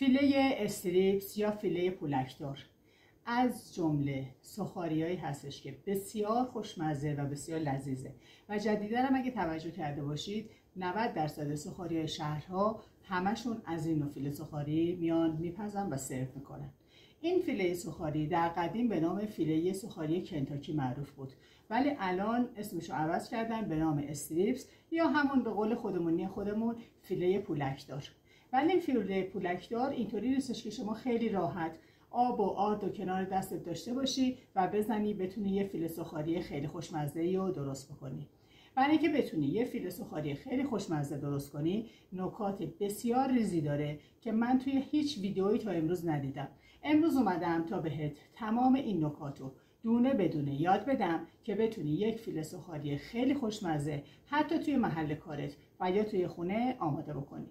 فیله استریپس یا فیله پولکدار از جمله سوخاریایی هستش که بسیار خوشمزه و بسیار لذیذه و جدیداً هم اگه توجه کرده باشید 90% سوخاریای شهرها همشون از این نوع فیله سوخاری میان میپزن و سرو میکنن. این فیله سوخاری در قدیم به نام فیله سوخاری کنتاکی معروف بود، ولی الان اسمشو عوض کردن به نام استریپس یا همون به قول خودمون فیله پولکدار. ولی این فیله پولکدار اینطوری نیستش که شما خیلی راحت آب و آرد و کنار دستت داشته باشی و بزنی بتونی یه فیله سوخاری خیلی خوشمزه‌ای رو درست بکنی. برای اینکه بتونی یه فیله سوخاری خیلی خوشمزه درست کنی، نکات بسیار ریزی داره که من توی هیچ ویدئویی تا امروز ندیدم. امروز اومدم تا بهت تمام این نکاتو دونه بدونه یاد بدم که بتونی یک فیله سوخاری خیلی خوشمزه حتی توی محل کارت و یا توی خونه آماده بکنی.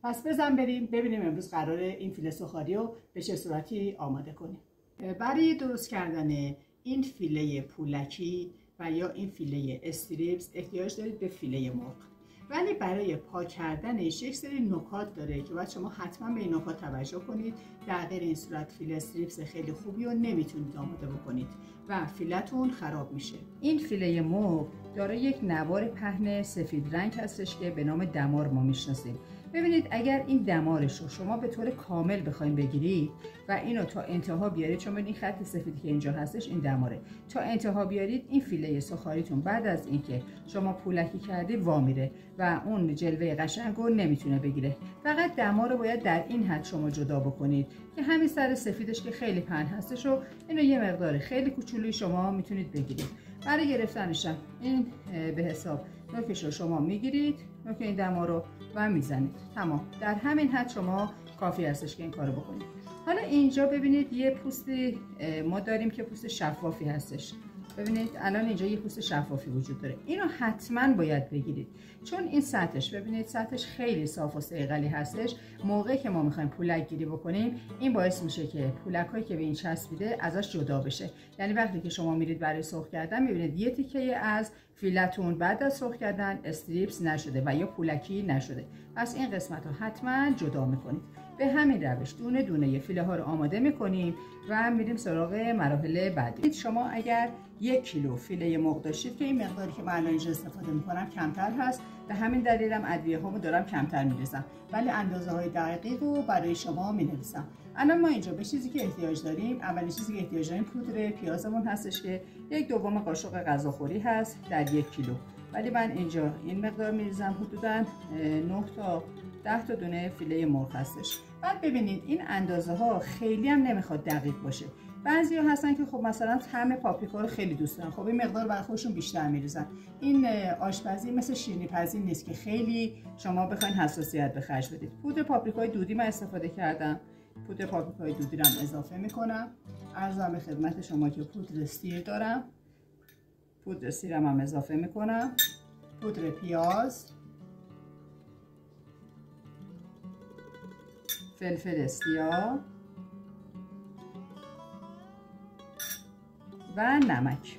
پس بزن بریم ببینیم امروز قراره این فیله سوخاری رو به چه صورتی آماده کنیم. برای درست کردن این فیله پولکی و یا این فیله استریپس احتیاج دارید به فیله مرغ، ولی برای پاک کردنش یک سری نکات داره که باید شما حتما به این نکات توجه کنید. در غیر این صورت فیله استریپس خیلی خوبی رو نمیتونید آماده بکنید و فیلتون خراب میشه. این فیله مرغ داره یک نوار پهن سفید رنگ هستش که به نام دمار ما میشناسیم. ببینید اگر این دمارش رو شما به طور کامل بخواید بگیرید و اینو تا انتها بیارید، چون این خط سفیدی که اینجا هستش این دماره، تا انتها بیارید این فیله سوخاریتون بعد از اینکه شما پولکی کردی وا میره و اون جلوه قشنگ رو نمیتونه بگیره. فقط دمار رو باید در این حد شما جدا بکنید که همین سر سفیدش که خیلی پهن هستش و اینو یه مقدار خیلی کوچولوی شما میتونید بگیرید. برای گرفتنش این به حساب نوکش رو شما میگیرید، نوک این دمار رو و میزنید. تمام، در همین حد شما کافی هستش که این کارو بکنید. حالا اینجا ببینید یه پوستی ما داریم که پوست شفافی هستش. ببینید الان اینجا یه پوست شفافی وجود داره، اینو حتما باید بگیرید چون این سطحش، ببینید سطحش خیلی صاف و صیقلی هستش. موقعی که ما میخوایم پولک گیری بکنیم این باعث میشه که پولک هایی که به این چسبیده ازش جدا بشه. یعنی وقتی که شما میرید برای سرخ کردن میبینید یه تیکه از فیلتون بعد از سرخ کردن استریپس نشده و یا پولکی نشده، پس این قسمت رو حتما جدا میکنید. به همین روش دونه دونه فیله ها رو آماده میکنیم و میریم سراغ مراحل بعدی. شما اگر 1 کیلو فیله مرغ داشتید که این مقداری که من الان اینجا استفاده میکنم کمتر هست، به همین دلیلم ادویه هامو دارم کمتر میریزم، ولی اندازه های دقیق رو برای شما مینویسم. الان ما اینجا به چیزی که احتیاج داریم، اولین چیزی که احتیاج داریم پودر پیازمون هستش که 1/2 قاشق غذاخوری هست در 1 کیلو، ولی من اینجا این مقدار میریزم. حدودا 9 تا 10 تا دونه فیله مرغ هستش. بعد ببینید این اندازه ها خیلی هم نمیخواد دقیق باشه. بعضیا هستن که خب مثلا طعم پاپریکا رو خیلی دوست دارن، خب این مقدار برای خودشون بیشتر میریزن. این آشپزی مثل شیرینی پزی نیست که خیلی شما بخواید حساسیت به خرج بدید. پودر پاپریکای دودی من استفاده کردم، پودر پاپریکای دودی رو هم اضافه میکنم. عرضم به خدمت شما که پودر سیر دارم، پودر سیرم هم اضافه میکنم، پودر پیاز، فلفل سیاه و نمک.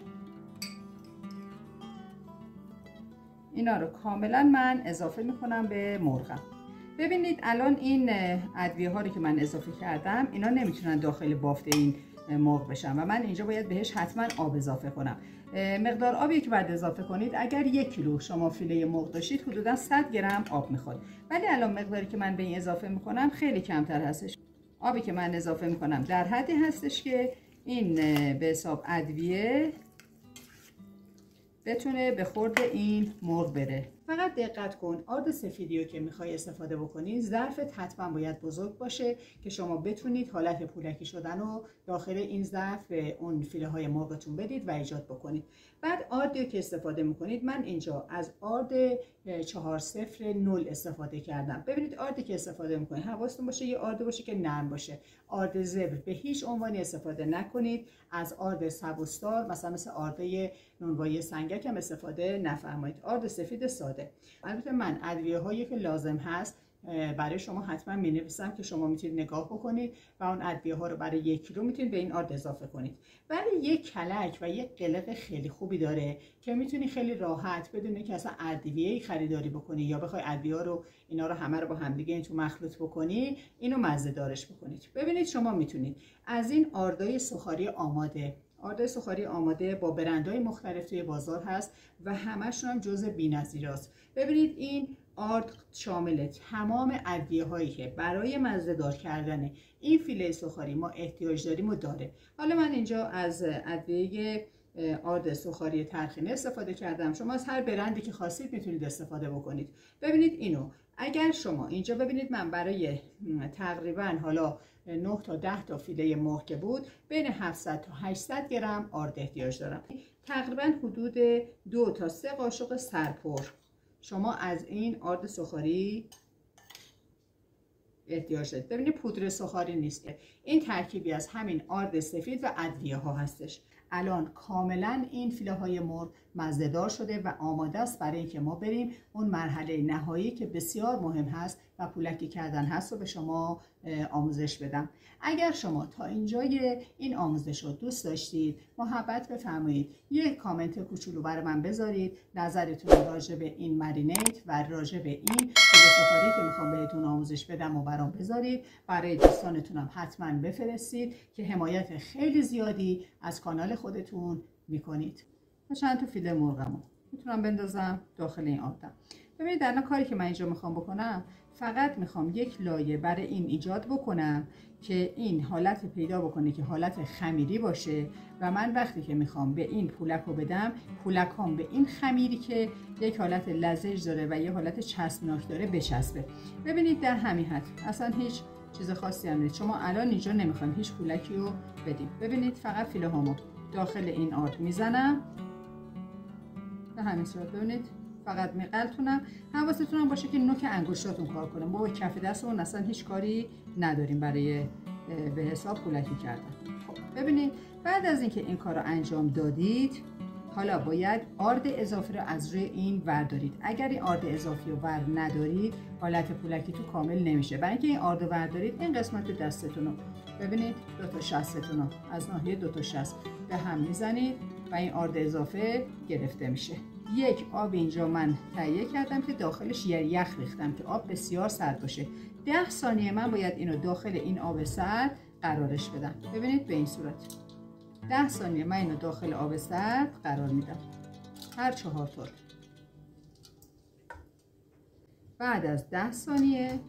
اینا رو کاملا من اضافه میکنم به مرغم. ببینید الان این ادویه ها رو که من اضافه کردم اینا نمیتونن داخل بافت این مرغ بشن و من اینجا باید بهش حتما آب اضافه کنم. مقدار آبی که باید اضافه کنید، اگر 1 کیلو شما فیله مرغ داشتید حدودا 100 گرم آب میخواد، ولی الان مقداری که من به این اضافه میکنم خیلی کمتر هستش. آبی که من اضافه میکنم در حدی هستش که این به حساب ادویه بتونه به خورد این مرغ بره. فقط دقت کن آرد سفیدی رو که میخوای استفاده بکنی ظرفت حتما باید بزرگ باشه که شما بتونید حالت پولکی شدن رو داخل این ظرف به اون فیله های مرغتون بدید و ایجاد بکنید. بعد آردی که استفاده میکنید، من اینجا از آرد 400 استفاده کردم. ببینید آردی که استفاده میکنید حواستون باشه یه آرد باشه که نرم باشه. آرد زبر به هیچ عنوانی استفاده نکنید. از آرد سبوسدار مثل آرد نونوایی سنگک هم استفاده نفرمایید. آرد سفید ساده. البته من ادویه هایی که لازم هست برای شما حتما می‌نویسم که شما میتونید نگاه بکنید و اون ادویه ها رو برای 1 کیلو میتونید به این آرد اضافه کنید. ولی یک کلک و یک قلق خیلی خوبی داره که میتونی خیلی راحت بدون اینکه اصلا ادویه‌ای خریداری بکنی یا بخوای ادویه رو اینا رو همه رو با هم دیگه این تو مخلوط بکنی، اینو مزه دارش بکنید. ببینید شما میتونید از این آردای سوخاری آماده با برندهای مختلف توی بازار هست و همشون هم جزء بی‌نظیراست. ببینید این آرد شامل تمام ادویه هایی که برای مزه دار کردن این فیله سوخاری ما احتیاج داریم و داره. حالا من اینجا از ادویه آرد سوخاری ترخینه استفاده کردم. شما از هر برندی که خواستید میتونید استفاده بکنید. ببینید اینو اگر شما اینجا ببینید من برای تقریبا حالا 9 تا 10 تا فیله مرغ که بود بین 700 تا 800 گرم آرد احتیاج دارم. تقریبا حدود 2 تا 3 قاشق سرپر شما از این آرد سوخاری احتیاج دارید. ببینید پودر سوخاری نیست، این ترکیبی از همین آرد سفید و ادویه ها هستش. الان کاملا این فیله های مرغ مزه‌دار شده و آماده است برای اینکه ما بریم اون مرحله نهایی که بسیار مهم هست و پولکی کردن هست رو به شما آموزش بدم. اگر شما تا اینجای این آموزش رو دوست داشتید محبت بفرمایید یک کامنت کوچولو برای من بذارید، نظرتون راجع به این مرینیت و راجع به این فیله سوخاری که میخوام بهتون آموزش بدم و برام بذارید. برای دوستانتون هم حتما بفرستید که حمایت خیلی زیادی از کانال خودتون میکنید. چند تا فیله مرغمو میتونم بندازم داخل این آردم. ببینید الان کاری که من اینجا میخوام بکنم، فقط میخوام یک لایه برای این ایجاد بکنم که این حالت پیدا بکنه که حالت خمیری باشه و من وقتی که میخوام به این پولک رو بدم، پولکام به این خمیری که یک حالت لزج داره و یه حالت چسبناک داره بچسبه. ببینید در همین حد اصلا هیچ چیز خاصی هم نیست. شما الان اینجا نمیخوایم هیچ پولکی رو بدیم. ببینید فقط فیله هامو داخل این آرد میزنم به همین صورت. ببینید فقط میقلتونم. حواستون هم باشه که نوک انگشتاتون کار کنه. ما با کف دستمون اصلا هیچ کاری نداریم برای به حساب پولکی کردن. خب ببینید بعد از اینکه این کار رو انجام دادید، حالا باید آرد اضافی رو از روی این وردارید. اگر این آرد اضافی رو ور ندارید حالت پولکی تو کامل نمیشه. برای اینکه این آرد رو وردارید این قسمت دستتون رو ببینید، دو تا شستتون رو از ناحیه دو تا شست به هم میزنید و این آرد اضافه گرفته میشه. یک آب اینجا من تهیه کردم که داخلش یخ ریختم که آب بسیار سرد باشه. 10 ثانیه من باید اینو داخل این آب سرد قرارش بدم. ببینید به این صورت 10 ثانیه من اینو داخل آب سرد قرار میدم، هر 4 طور. بعد از 10 ثانیه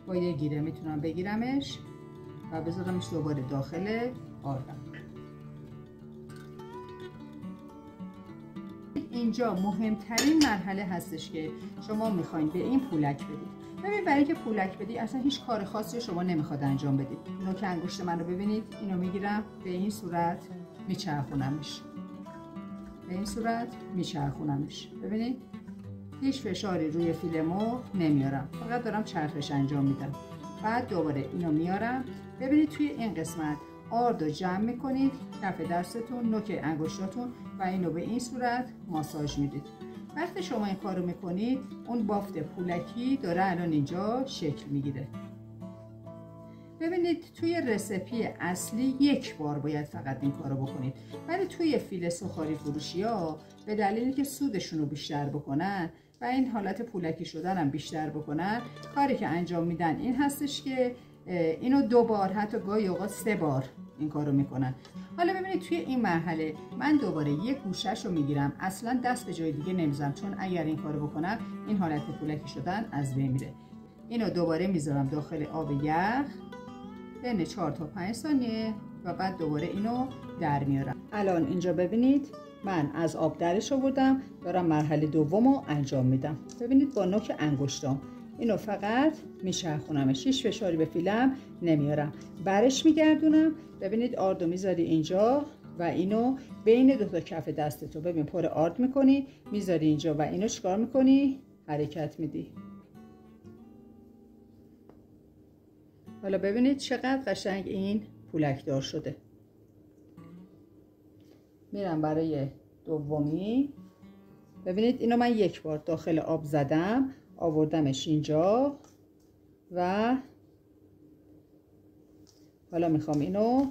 با یه گیره میتونم بگیرمش و بذارمش دوباره داخل آردم. اینجا مهمترین مرحله هستش که شما میخواین به این پولک بدید. ببین برای اینکه پولک بدی اصلا هیچ کار خاصی شما نمیخواد انجام بدید. نوک انگشت من رو ببینید، اینو میگیرم به این صورت میچرخونمش، به این صورت میچرخونمش. ببینید هیچ فشاری روی فیله مرغ نمیارم، فقط دارم چرخش انجام میدم. بعد دوباره اینو میارم. ببینید توی این قسمت آرد رو جمع میکنید کف دستتون، نوک انگشتاتون و اینو به این صورت ماساژ میدید. وقتی شما این کارو میکنید اون بافت پولکی داره الان اینجا شکل میگیره. ببینید توی رسیپی اصلی یک بار باید فقط این کارو بکنید، ولی توی فیله سوخاری فروشی ها به دلیلی که سودشون رو بیشتر بکنن و این حالت پولکی شدن هم بیشتر بکنن، کاری که انجام میدن این هستش که اینو 2 بار حتی گاهی اوقات 3 بار این کارو میکنن. حالا ببینید توی این مرحله من دوباره یک گوشش رو میگیرم، اصلا دست به جای دیگه نمیذارم، چون اگر این کارو بکنم این حالت پولکی شدن از بین میره. اینو دوباره میذارم داخل آب یخ بین 4 تا 5 ثانیه و بعد دوباره اینو در میارم. الان اینجا ببینید من از آب درش آوردم، دارم مرحله دومو انجام میدم. ببینید با نوک انگشتام اینو فقط میچرخونمش، هیچ فشاری به فیلم نمیارم، برش میگردونم. ببینید آردو میذاری اینجا و اینو بین 2 تا کف دستتو ببین پر آرد میکنی، میذاری اینجا و اینو چیکار میکنی؟ حرکت میدی. حالا ببینید چقدر قشنگ این پولک دار شده. میرم برای دومی. ببینید اینو من یک بار داخل آب زدم، آوردمش اینجا و حالا میخوام اینو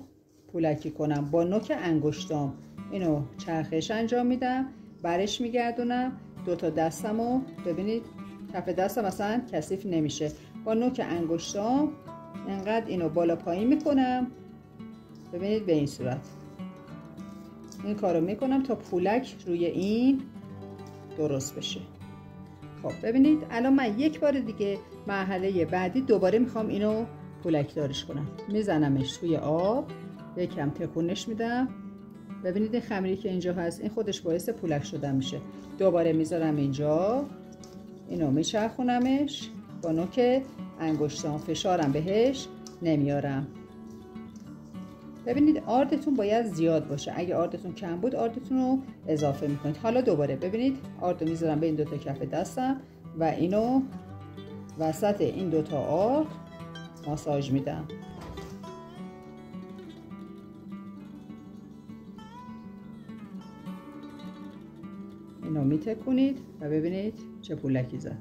پولکی کنم با نوک انگشتام. اینو چرخش انجام میدم، برش میگردونم، دوتا دستمو ببینید کف دستم اصلا کثیف نمیشه. با نوک انگشتام انقدر اینو بالا پایین میکنم، ببینید به این صورت. این کارو میکنم تا پولک روی این درست بشه. خب ببینید الان من یک بار دیگه مرحله بعدی دوباره میخوام اینو پولک دارش کنم. میزنمش توی آب، یکم تکونش میدم. ببینید این خمیری که اینجا هست این خودش باعث پولک شدن میشه. دوباره میذارم اینجا، اینو میچرخونمش با نوک انگشتام، فشارم بهش نمیارم. ببینید آردتون باید زیاد باشه، اگه آردتون کم بود آردتون رو اضافه میکنید. حالا دوباره ببینید آرد رو میذارم بین دوتا کف دستم و اینو وسط این دوتا آرد ماساژ میدم. اینو میتکونید و ببینید چه پولکی زد.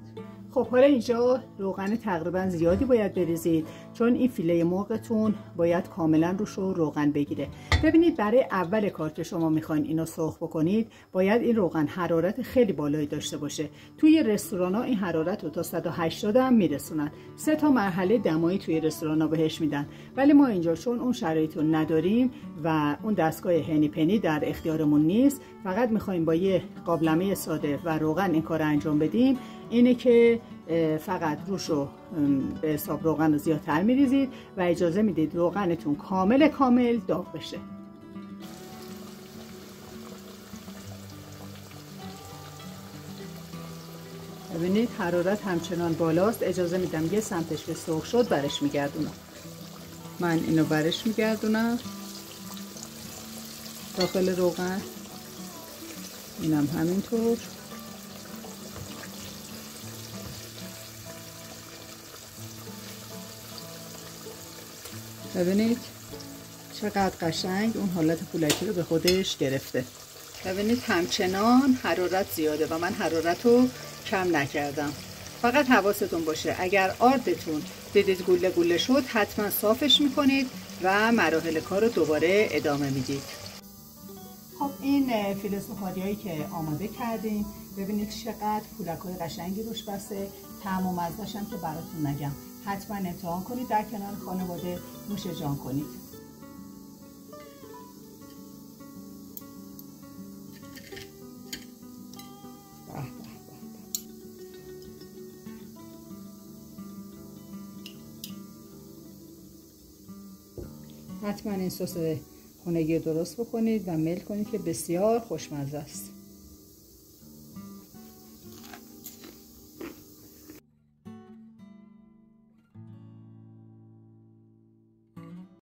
خب حالا اینجا روغن تقریبا زیادی باید بریزید چون این فیله مرغتون باید کاملا روش روغن بگیره. ببینید برای اول کار که شما میخواین اینو سرخ بکنید باید این روغن حرارت خیلی بالایی داشته باشه. توی رستورانا این حرارت رو تا 180 هم میرسونن. 3 تا مرحله دمایی توی رستورانا بهش میدن، ولی ما اینجا چون اون شرایط رو نداریم و اون دستگاه هنی پنی در اختیارمون نیست، فقط میخوایم با یه قابلمه ساده و روغن این کار انجام بدیم، اینه که فقط روشو به حساب روغن رو زیادتر میریزید و اجازه میدید روغنتون کامل داغ بشه. ببینید حرارت همچنان بالاست. اجازه میدم یه سمتش که سرخ شد برش میگردونم. من اینو برش میگردونم داخل روغن، اینم همینطور. ببینید چقدر قشنگ اون حالت پولکی رو به خودش گرفته. ببینید همچنان حرارت زیاده و من حرارت رو کم نکردم. فقط حواستون باشه اگر آردتون دیدید گوله گوله شد حتما صافش میکنید و مراحل کار رو دوباره ادامه میدید. خب این فیله سوهاریایی که آماده کردیم ببینید چقدر پولک‌های قشنگی روش بسته. طعم و مزه‌اش هم که براتون نگم. حتما امتحان کنید، در کنار خانواده نوش جان کنید. حتما این سس خونگی درست بکنید و میل کنید که بسیار خوشمزه است.